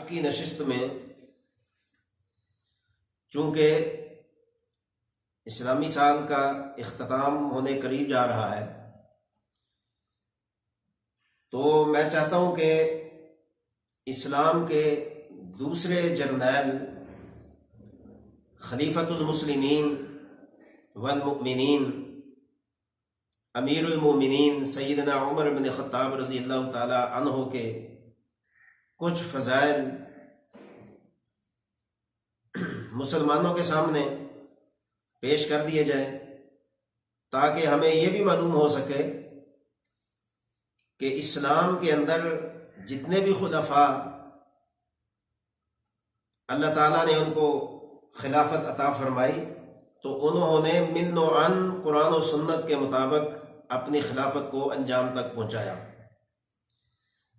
کی نشست میں چونکہ اسلامی سال کا اختتام ہونے قریب جا رہا ہے، تو میں چاہتا ہوں کہ اسلام کے دوسرے جرنیل خلیفۃ المسلمین والمؤمنین امیر المومنین سیدنا عمر بن خطاب رضی اللہ تعالی عنہ کے کچھ فضائل مسلمانوں کے سامنے پیش کر دیے جائیں، تاکہ ہمیں یہ بھی معلوم ہو سکے کہ اسلام کے اندر جتنے بھی خلفاء اللہ تعالیٰ نے ان کو خلافت عطا فرمائی، تو انہوں نے من و عن قرآن و سنت کے مطابق اپنی خلافت کو انجام تک پہنچایا۔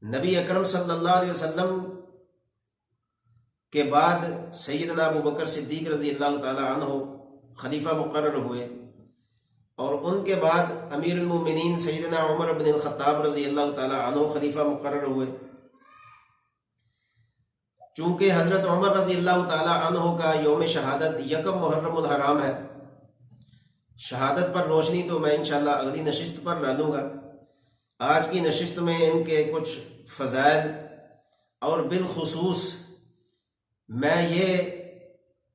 نبی اکرم صلی اللہ علیہ وسلم کے بعد سیدنا ابو بکر صدیق رضی اللہ تعالی عنہ خلیفہ مقرر ہوئے، اور ان کے بعد امیر المومنین سیدنا عمر بن الخطاب رضی اللہ تعالی عنہ خلیفہ مقرر ہوئے۔ چونکہ حضرت عمر رضی اللہ تعالی عنہ کا یوم شہادت یکم محرم الحرام ہے، شہادت پر روشنی تو میں انشاءاللہ اگلی نشست پر ڈالوں گا۔ آج کی نشست میں ان کے کچھ فضائل اور بالخصوص میں یہ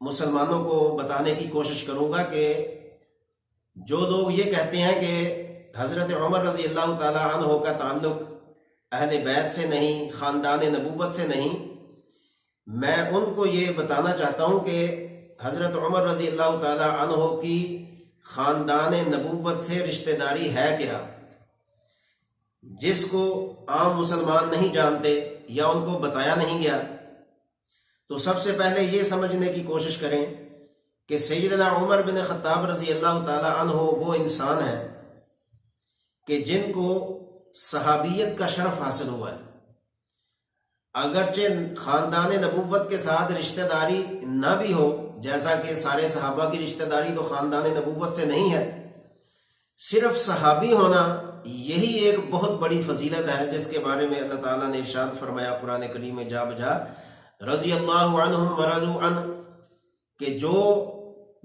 مسلمانوں کو بتانے کی کوشش کروں گا کہ جو لوگ یہ کہتے ہیں کہ حضرت عمر رضی اللہ تعالی عنہ کا تعلق اہل بیت سے نہیں، خاندان نبوت سے نہیں، میں ان کو یہ بتانا چاہتا ہوں کہ حضرت عمر رضی اللہ تعالی عنہ کی خاندان نبوت سے رشتہ داری ہے کیا، جس کو عام مسلمان نہیں جانتے یا ان کو بتایا نہیں گیا۔ تو سب سے پہلے یہ سمجھنے کی کوشش کریں کہ سیدنا عمر بن خطاب رضی اللہ تعالی عنہ وہ انسان ہیں کہ جن کو صحابیت کا شرف حاصل ہوا ہے۔ اگرچہ خاندان نبوت کے ساتھ رشتہ داری نہ بھی ہو، جیسا کہ سارے صحابہ کی رشتہ داری تو خاندان نبوت سے نہیں ہے، صرف صحابی ہونا یہی ایک بہت بڑی فضیلت ہے، جس کے بارے میں اللہ تعالیٰ نے ارشاد فرمایا قرآن کریم میں جا بجا رضی اللہ عنہم ورضوا عنہ، کہ جو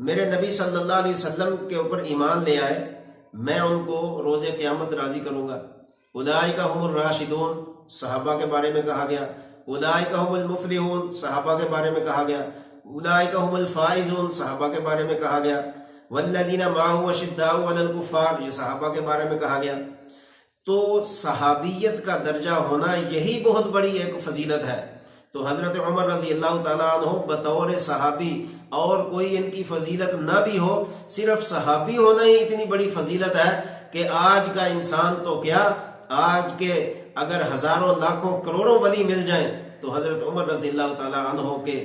میرے نبی صلی اللہ علیہ وسلم کے اوپر ایمان لے آئے میں ان کو روز قیامت راضی کروں گا۔ اولئک هم الراشدون صحابہ کے بارے میں کہا گیا، اولئک هم المفلحون صحابہ کے بارے میں کہا گیا، اولئک هم الفائزون صحابہ کے بارے میں کہا گیا، والذین معه اشداء علی الکفار یہ صحابہ کے بارے میں کہا گیا۔ تو صحابیت کا درجہ ہونا یہی بہت بڑی ایک فضیلت ہے۔ تو حضرت عمر رضی اللہ تعالیٰ عنہ بطور صحابی اور کوئی ان کی فضیلت نہ بھی ہو، صرف صحابی ہونا ہی اتنی بڑی فضیلت ہے کہ آج کا انسان تو کیا، آج کے اگر ہزاروں لاکھوں کروڑوں ولی مل جائیں تو حضرت عمر رضی اللہ تعالیٰ عنہ کے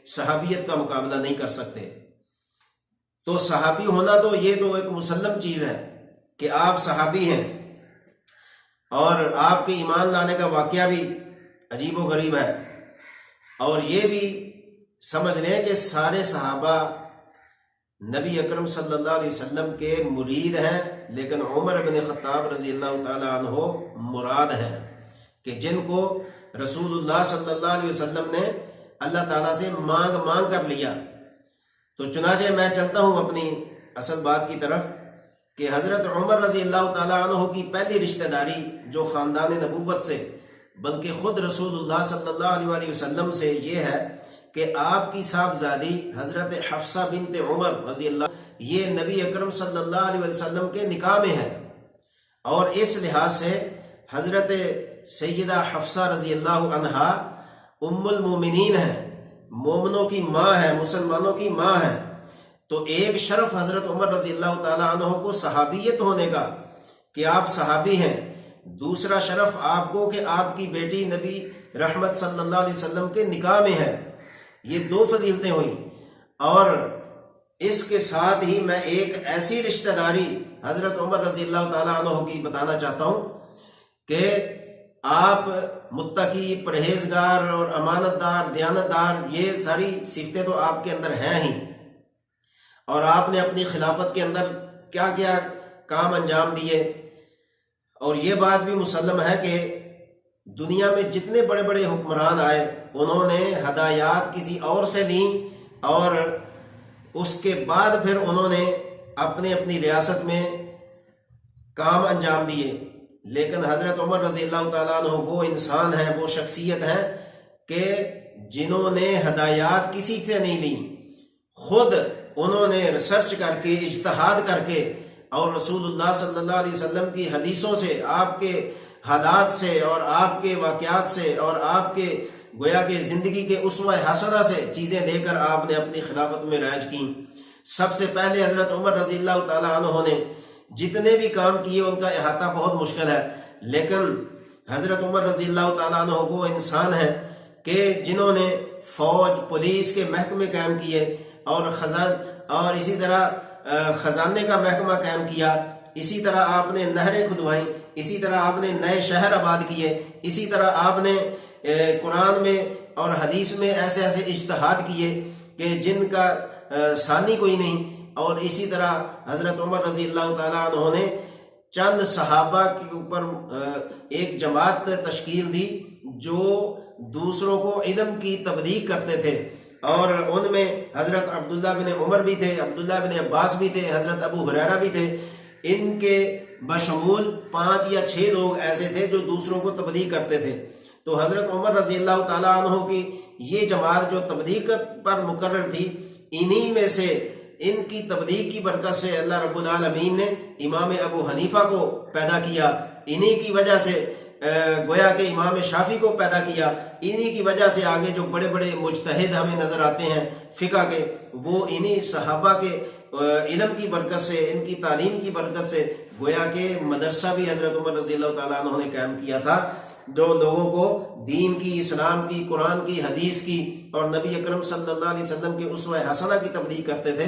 صحابیت کا مقابلہ نہیں کر سکتے۔ تو صحابی ہونا تو یہ تو ایک مسلم چیز ہے کہ آپ صحابی ہیں، اور آپ کے ایمان لانے کا واقعہ بھی عجیب و غریب ہے، اور یہ بھی سمجھ لیں کہ سارے صحابہ نبی اکرم صلی اللہ علیہ وسلم کے مرید ہیں، لیکن عمر بن خطاب رضی اللہ تعالی عنہ مراد ہیں، کہ جن کو رسول اللہ صلی اللہ علیہ وسلم نے اللہ تعالیٰ سے مانگ کر لیا۔ تو چنانچہ میں چلتا ہوں اپنی اصل بات کی طرف کہ حضرت عمر رضی اللہ تعالیٰ عنہ کی پہلی رشتہ داری جو خاندان نبوت سے بلکہ خود رسول اللہ صلی اللہ علیہ وسلم سے یہ ہے کہ آپ کی صاحبزادی حضرت حفصہ بنت عمر رضی اللہ یہ نبی اکرم صلی اللہ علیہ وسلم کے نکاح میں ہے، اور اس لحاظ سے حضرت سیدہ حفصہ رضی اللہ عنہا ام المومنین ہے، مومنوں کی ماں ہے، مسلمانوں کی ماں ہے۔ تو ایک شرف حضرت عمر رضی اللہ تعالیٰ عنہ کو صحابیت ہونے کا کہ آپ صحابی ہیں، دوسرا شرف آپ کو کہ آپ کی بیٹی نبی رحمت صلی اللہ علیہ وسلم کے نکاح میں ہے۔ یہ دو فضیلتیں ہوئیں، اور اس کے ساتھ ہی میں ایک ایسی رشتہ داری حضرت عمر رضی اللہ تعالیٰ عنہ کی بتانا چاہتا ہوں کہ آپ متقی، پرہیزگار اور امانت دار، دیانت دار، یہ ساری صفتیں تو آپ کے اندر ہیں ہی، اور آپ نے اپنی خلافت کے اندر کیا کیا کام انجام دیے۔ اور یہ بات بھی مسلم ہے کہ دنیا میں جتنے بڑے بڑے حکمران آئے انہوں نے ہدایات کسی اور سے لیں، اور اس کے بعد پھر انہوں نے اپنے اپنی ریاست میں کام انجام دیے۔ لیکن حضرت عمر رضی اللہ تعالیٰ عنہ وہ انسان ہیں، وہ شخصیت ہیں کہ جنہوں نے ہدایات کسی سے نہیں لی، خود انہوں نے ریسرچ کر کے، اجتہاد کر کے، اور رسول اللہ صلی اللہ علیہ وسلم کی حدیثوں سے، آپ کے حالات سے اور آپ کے واقعات سے اور آپ کے گویا کہ زندگی کے اسوہ حسنہ سے چیزیں لے کر آپ نے اپنی خلافت میں رائج کی۔ سب سے پہلے حضرت عمر رضی اللہ تعالیٰ عنہ نے جتنے بھی کام کیے ان کا احاطہ بہت مشکل ہے، لیکن حضرت عمر رضی اللہ تعالیٰ عنہ وہ انسان ہیں کہ جنہوں نے فوج، پولیس کے محکمے قائم کیے، اور اسی طرح خزانے کا محکمہ قائم کیا، اسی طرح آپ نے نہریں کھدوائیں، اسی طرح آپ نے نئے شہر آباد کیے، اسی طرح آپ نے قرآن میں اور حدیث میں ایسے ایسے اجتہاد کیے کہ جن کا ثانی کوئی نہیں۔ اور اسی طرح حضرت عمر رضی اللہ تعالیٰ عنہ نے چند صحابہ کے اوپر ایک جماعت تشکیل دی جو دوسروں کو علم کی تبلیغ کرتے تھے، اور ان میں حضرت عبداللہ بن عمر بھی تھے، عبداللہ بن عباس بھی تھے، حضرت ابو ہریرہ بھی تھے۔ ان کے بشمول 5 یا 6 لوگ ایسے تھے جو دوسروں کو تبلیغ کرتے تھے۔ تو حضرت عمر رضی اللہ تعالیٰ عنہ کی یہ جماعت جو تبلیغ پر مقرر تھی، انہی میں سے، ان کی تبلیغ کی برکت سے اللہ رب العالمین نے امام ابو حنیفہ کو پیدا کیا، انہی کی وجہ سے گویا کہ امام شافعی کو پیدا کیا، انہی کی وجہ سے آگے جو بڑے بڑے مجتہد ہمیں نظر آتے ہیں فقہ کے، وہ انہی صحابہ کے علم کی برکت سے، ان کی تعلیم کی برکت سے گویا کہ مدرسہ بھی حضرت عمر رضی اللہ تعالیٰ عنہ نے قائم کیا تھا، جو لوگوں کو دین کی، اسلام کی، قرآن کی، حدیث کی اور نبی اکرم صلی اللہ علیہ وسلم کے اسوہ حسنہ کی تبلیغ کرتے تھے۔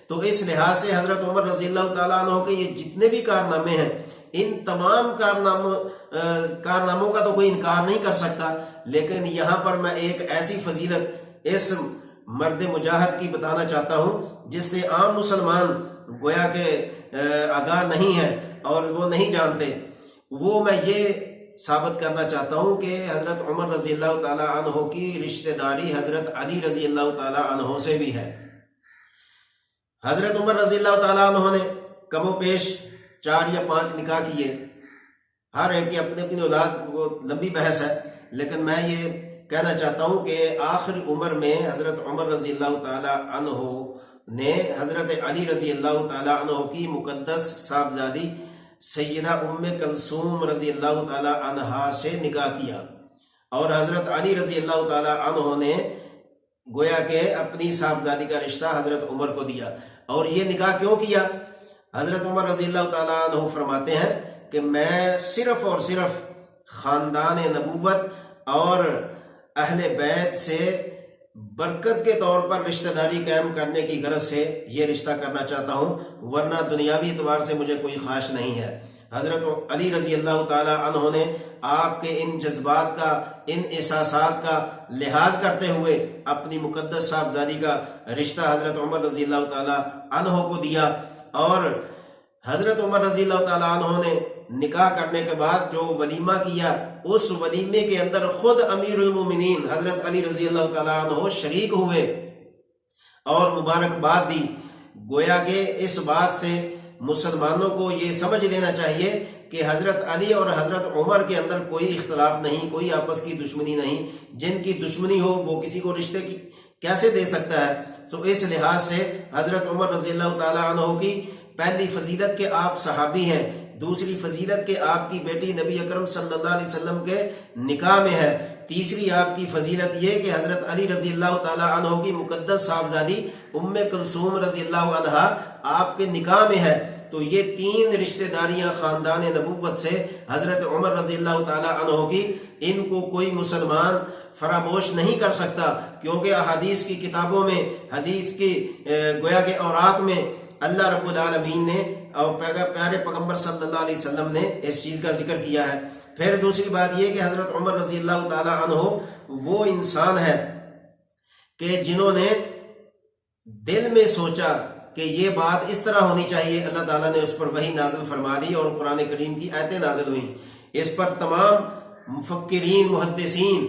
تو اس لحاظ سے حضرت عمر رضی اللہ تعالیٰ عنہ کے یہ جتنے بھی کارنامے ہیں، ان تمام کارناموں کا تو کوئی انکار نہیں کر سکتا، لیکن یہاں پر میں ایک ایسی فضیلت اس مرد مجاہد کی بتانا چاہتا ہوں جس سے عام مسلمان گویا کہ آگاہ نہیں ہے اور وہ نہیں جانتے۔ وہ میں یہ ثابت کرنا چاہتا ہوں کہ حضرت عمر رضی اللہ تعالیٰ عنہ کی رشتہ داری حضرت علی رضی اللہ تعالیٰ عنہ سے بھی ہے۔ حضرت عمر رضی اللہ تعالیٰ عنہ نے کم و بیش 4 یا 5 نکاح کیے، ہر ایک کی اپنی اپنی اولاد، وہ لمبی بحث ہے، لیکن میں یہ کہنا چاہتا ہوں کہ آخر عمر میں حضرت عمر رضی اللہ تعالیٰ عنہ نے حضرت علی رضی اللہ تعالیٰ عنہ کی مقدس صاحبزادی سیدہ ام کلثوم رضی اللہ تعالیٰ عنہا سے نکاح کیا، اور حضرت علی رضی اللہ تعالیٰ عنہ نے گویا کہ اپنی صاحبزادی کا رشتہ حضرت عمر کو دیا۔ اور یہ نکاح کیوں کیا؟ حضرت عمر رضی اللہ تعالیٰ عنہ فرماتے ہیں کہ میں صرف اور صرف خاندان نبوت اور اہل بیت سے برکت کے طور پر رشتہ داری قائم کرنے کی غرض سے یہ رشتہ کرنا چاہتا ہوں، ورنہ دنیاوی اعتبار سے مجھے کوئی خواہش نہیں ہے۔ حضرت علی رضی اللہ تعالیٰ عنہ نے آپ کے ان جذبات کا، ان احساسات کا لحاظ کرتے ہوئے اپنی مقدس صاحبزادی کا رشتہ حضرت عمر رضی اللہ تعالیٰ عنہ کو دیا، اور حضرت عمر رضی اللہ تعالیٰ عنہ نے نکاح کرنے کے بعد جو ولیمہ کیا، اس ولیمے کے اندر خود امیر المومنین حضرت علی رضی اللہ تعالیٰ عنہ شریک ہوئے اور مبارکباد دی۔ گویا کہ اس بات سے مسلمانوں کو یہ سمجھ لینا چاہیے کہ حضرت علی اور حضرت عمر کے اندر کوئی اختلاف نہیں، کوئی آپس کی دشمنی نہیں۔ جن کی دشمنی ہو وہ کسی کو رشتے کی کیسے دے سکتا ہے؟ تو اس لحاظ سے حضرت عمر رضی اللہ تعالیٰ عنہ کی پہلی فضیلت کہ آپ صحابی ہیں، دوسری فضیلت کہ آپ کی بیٹی نبی اکرم صلی اللہ علیہ وسلم کے نکاح میں ہے، تیسری آپ کی فضیلت یہ کہ حضرت علی رضی اللہ تعالیٰ عنہ کی مقدس صاحبزادی ام کلثوم رضی اللہ عنہا آپ کے نکاح میں ہے۔ تو یہ 3 رشتہ داریاں خاندان نبوت سے حضرت عمر رضی اللہ تعالیٰ عنہ کی، ان کو کوئی مسلمان فراموش نہیں کر سکتا، کیونکہ احادیث کی کتابوں میں، حدیث کی گویا کے اوراق میں اللہ رب العالمین نے اور پیارے پیغمبر صلی اللہ علیہ وسلم نے اس چیز کا ذکر کیا ہے۔ پھر دوسری بات یہ کہ حضرت عمر رضی اللہ تعالیٰ عنہ وہ انسان ہے کہ جنہوں نے دل میں سوچا کہ یہ بات اس طرح ہونی چاہیے، اللہ تعالیٰ نے اس پر وحی نازل فرما دی اور قرآن کریم کی آیتیں نازل ہوئیں، اس پر تمام مفکرین محدثین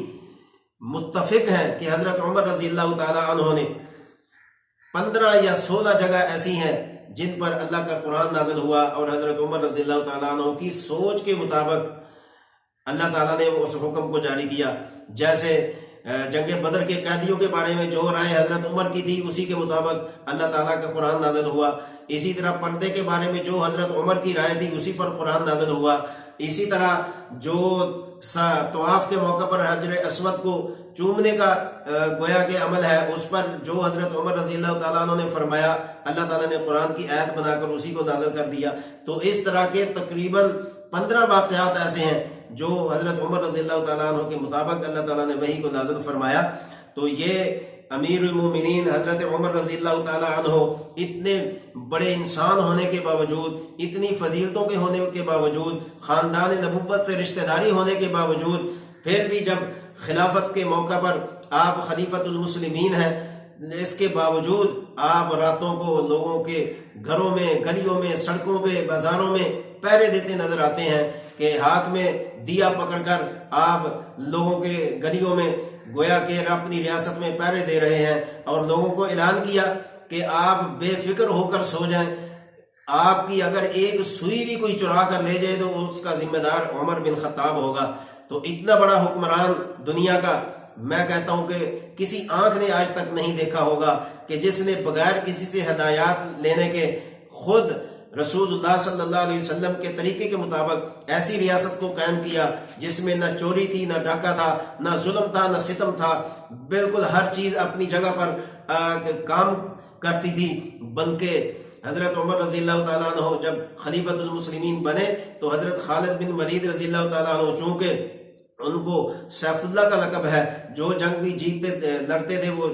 متفق ہیں کہ حضرت عمر رضی اللہ تعالی عنہ نے 15 یا 16 جگہ ایسی ہیں جن پر اللہ کا قرآن نازل ہوا، اور حضرت عمر رضی اللہ تعالیٰ عنہ کی سوچ کے مطابق اللہ تعالیٰ نے اس حکم کو جاری کیا۔ جیسے جنگ بدر کے قیدیوں کے بارے میں جو رائے حضرت عمر کی تھی اسی کے مطابق اللہ تعالیٰ کا قرآن نازل ہوا۔ اسی طرح پردے کے بارے میں جو حضرت عمر کی رائے تھی اسی پر قرآن نازل ہوا۔ اسی طرح جو طواف کے موقع پر حجر اسود کو چومنے کا گویا کہ عمل ہے، اس پر جو حضرت عمر رضی اللہ تعالیٰ عنہ نے فرمایا، اللہ تعالیٰ نے قرآن کی آیت بنا کر اسی کو نازل کر دیا۔ تو اس طرح کے تقریباً 15 واقعات ایسے ہیں جو حضرت عمر رضی اللہ تعالیٰ عنہ کے مطابق اللہ تعالیٰ نے وحی کو نازل فرمایا۔ تو یہ امیر المومنین حضرت عمر رضی اللہ تعالیٰ عنہ اتنے بڑے انسان ہونے کے باوجود، اتنی فضیلتوں کے ہونے کے باوجود، خاندان نبوت سے رشتہ داری ہونے کے باوجود، پھر بھی جب خلافت کے موقع پر آپ خلیفۃ المسلمین ہیں، اس کے باوجود آپ راتوں کو لوگوں کے گھروں میں، گلیوں میں، سڑکوں پہ، بازاروں میں پہرے دیتے نظر آتے ہیں کہ ہاتھ میں دیا پکڑ کر آپ لوگوں کے گلیوں میں گویا کہ اپنی ریاست میں پہرے دے رہے ہیں، اور لوگوں کو اعلان کیا کہ آپ بے فکر ہو کر سو جائیں، آپ کی اگر ایک سوئی بھی کوئی چرا کر لے جائے تو اس کا ذمہ دار عمر بن خطاب ہوگا۔ تو اتنا بڑا حکمران دنیا کا میں کہتا ہوں کہ کسی آنکھ نے آج تک نہیں دیکھا ہوگا کہ جس نے بغیر کسی سے ہدایات لینے کے خود رسول اللہ صلی اللہ علیہ وسلم کے طریقے کے مطابق ایسی ریاست کو قائم کیا جس میں نہ چوری تھی، نہ ڈاکہ تھا، نہ ظلم تھا، نہ ستم تھا، بالکل ہر چیز اپنی جگہ پر کام کرتی تھی۔ بلکہ حضرت عمر رضی اللہ تعالیٰ عنہ جب خلیفۃ المسلمین بنے تو حضرت خالد بن ولید رضی اللہ تعالیٰ عنہ چونکہ ان کو سیف اللہ کا لقب ہے، جو جنگ بھی جیتتے لڑتے تھے وہ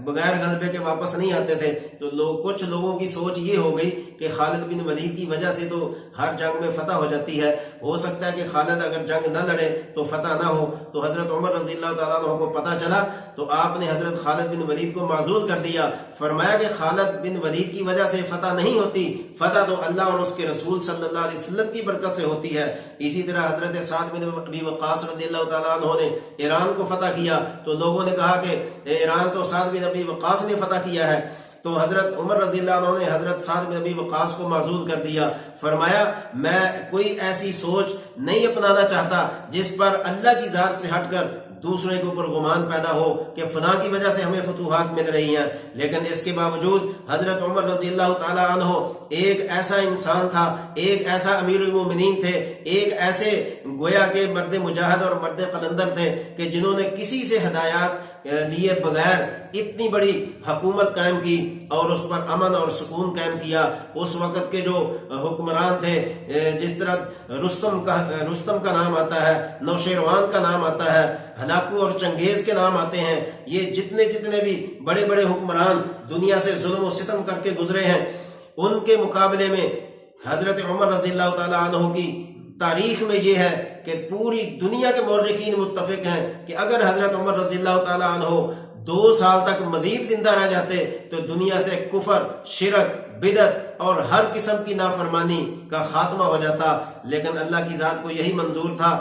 بغیر غلبے کے واپس نہیں آتے تھے، تو کچھ لوگوں کی سوچ یہ ہو گئی کہ خالد بن ولید کی وجہ سے تو ہر جنگ میں فتح ہو جاتی ہے، ہو سکتا ہے کہ خالد اگر جنگ نہ لڑے تو فتح نہ ہو۔ تو حضرت عمر رضی اللہ تعالیٰ عنہ کو پتہ چلا تو آپ نے حضرت خالد بن ولید کو معزول کر دیا، فرمایا کہ خالد بن ولید کی وجہ سے فتح نہیں ہوتی، فتح تو اللہ اور اس کے رسول صلی اللہ علیہ وسلم کی برکت سے ہوتی ہے۔ اسی طرح حضرت سعد بن ابی وقاص رضی اللہ تعالیٰ عنہ نے ایران کو فتح کیا تو لوگوں نے کہا کہ ایران تو سعد بن ابی وقاص نے فتح کیا ہے، تو حضرت عمر رضی اللہ عنہ نے حضرت سعد بن ابی وقاص کو معزول کر دیا، فرمایا میں کوئی ایسی سوچ نہیں اپنانا چاہتا جس پر اللہ کی ذات سے ہٹ کر دوسرے کے اوپر گمان پیدا ہو کہ فلاں کی وجہ سے ہمیں فتوحات مل رہی ہیں۔ لیکن اس کے باوجود حضرت عمر رضی اللہ تعالیٰ عنہ ایک ایسا انسان تھا، ایک ایسا امیر المومنین تھے، ایک ایسے گویا کے مرد مجاہد اور مرد قلندر تھے کہ جنہوں نے کسی سے ہدایات لیے بغیر اتنی بڑی حکومت قائم کی اور اس پر امن اور سکون قائم کیا۔ اس وقت کے جو حکمران تھے، جس طرح رستم کا نام آتا ہے، نوشیروان کا نام آتا ہے، ہلاکو اور چنگیز کے نام آتے ہیں، یہ جتنے بھی بڑے بڑے حکمران دنیا سے ظلم و ستم کر کے گزرے ہیں، ان کے مقابلے میں حضرت عمر رضی اللہ تعالیٰ عنہ کی تاریخ میں یہ ہے کہ پوری دنیا کے مورخین متفق ہیں کہ اگر حضرت عمر رضی اللہ تعالیٰ عنہ 2 سال تک مزید زندہ رہ جاتے تو دنیا سے کفر، شرک، بدعت اور ہر قسم کی نافرمانی کا خاتمہ ہو جاتا، لیکن اللہ کی ذات کو یہی منظور تھا۔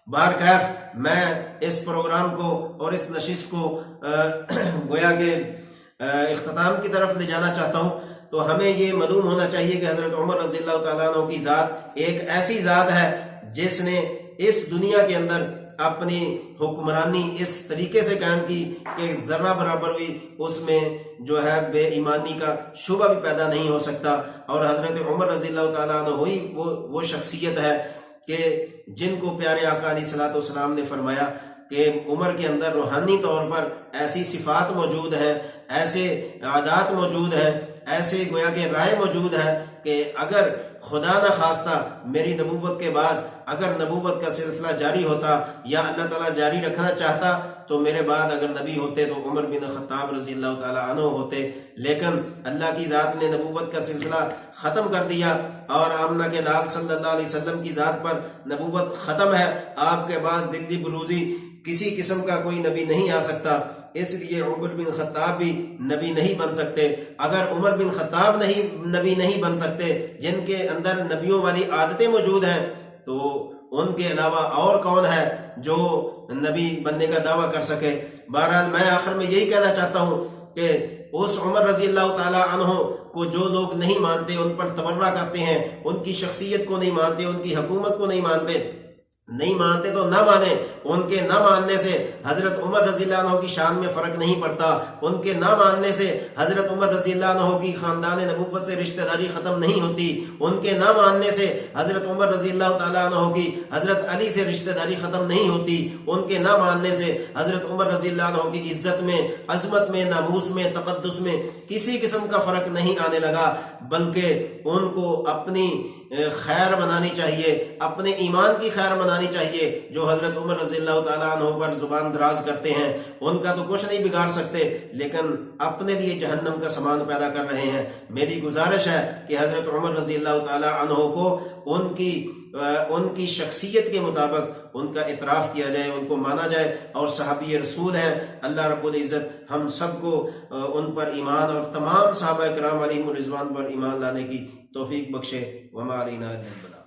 بہرکیف میں اس پروگرام کو اور اس نشست کو گویا کہ اختتام کی طرف لے جانا چاہتا ہوں۔ تو ہمیں یہ معلوم ہونا چاہیے کہ حضرت عمر رضی اللہ تعالیٰ عنہ کی ذات ایک ایسی ذات ہے جس نے اس دنیا کے اندر اپنی حکمرانی اس طریقے سے قائم کی کہ ذرہ برابر بھی اس میں جو ہے بے ایمانی کا شبہ بھی پیدا نہیں ہو سکتا۔ اور حضرت عمر رضی اللہ تعالیٰ عنہ ہی وہ شخصیت ہے کہ جن کو پیارے آقا علیہ الصلوۃ والسلام نے فرمایا کہ عمر کے اندر روحانی طور پر ایسی صفات موجود ہیں، ایسے عادات موجود ہیں، ایسے گویا کہ رائے موجود ہے کہ اگر خدا نہ خواستہ میری نبوت کے بعد اگر نبوت کا سلسلہ جاری ہوتا یا اللہ تعالیٰ جاری رکھنا چاہتا تو میرے بعد اگر نبی ہوتے تو عمر بن خطاب رضی اللہ تعالیٰ عنہ ہوتے، لیکن اللہ کی ذات نے نبوت کا سلسلہ ختم کر دیا اور آمنہ کے لال صلی اللہ علیہ وسلم کی ذات پر نبوت ختم ہے۔ آپ کے بعد ضدی بروزی کسی قسم کا کوئی نبی نہیں آ سکتا، اس لیے عمر بن خطاب بھی نبی نہیں بن سکتے۔ اگر عمر بن خطاب نبی نہیں بن سکتے جن کے اندر نبیوں والی عادتیں موجود ہیں، تو ان کے علاوہ اور کون ہے جو نبی بننے کا دعویٰ کر سکے؟ بہرحال میں آخر میں یہی کہنا چاہتا ہوں کہ اس عمر رضی اللہ تعالیٰ عنہ کو جو لوگ نہیں مانتے، ان پر تبرہ کرتے ہیں، ان کی شخصیت کو نہیں مانتے، ان کی حکومت کو نہیں مانتے تو نہ مانیں۔ ان کے نہ ماننے سے حضرت عمر رضی اللہ عنہ کی شان میں فرق نہیں پڑتا، ان کے نہ ماننے سے حضرت عمر رضی اللہ عنہ کی خاندان نبوت سے رشتہ داری ختم نہیں ہوتی، ان کے نہ ماننے سے حضرت عمر رضی اللہ تعالیٰ عنہ کی حضرت علی سے رشتہ داری ختم نہیں ہوتی، ان کے نہ ماننے سے حضرت عمر رضی اللہ عنہ کی عزت میں، عظمت میں، ناموس میں، تقدس میں کسی قسم کا فرق نہیں آنے لگا، بلکہ ان کو اپنی خیر منانی چاہیے، اپنے ایمان کی خیر منانی چاہیے۔ جو حضرت عمر رضی اللہ تعالیٰ عنہ پر زبان دراز کرتے ہیں ان کا تو کچھ نہیں بگاڑ سکتے، لیکن اپنے لیے جہنم کا سامان پیدا کر رہے ہیں۔ میری گزارش ہے کہ حضرت عمر رضی اللہ تعالیٰ عنہ کو ان کی شخصیت کے مطابق ان کا اعتراف کیا جائے، ان کو مانا جائے، اور صحابی رسول ہیں۔ اللہ رب العزت ہم سب کو ان پر ایمان اور تمام صحابہ کرام علیہم الرضوان پر ایمان لانے کی توفیق بخشے۔ وما علینا الا البلاغ۔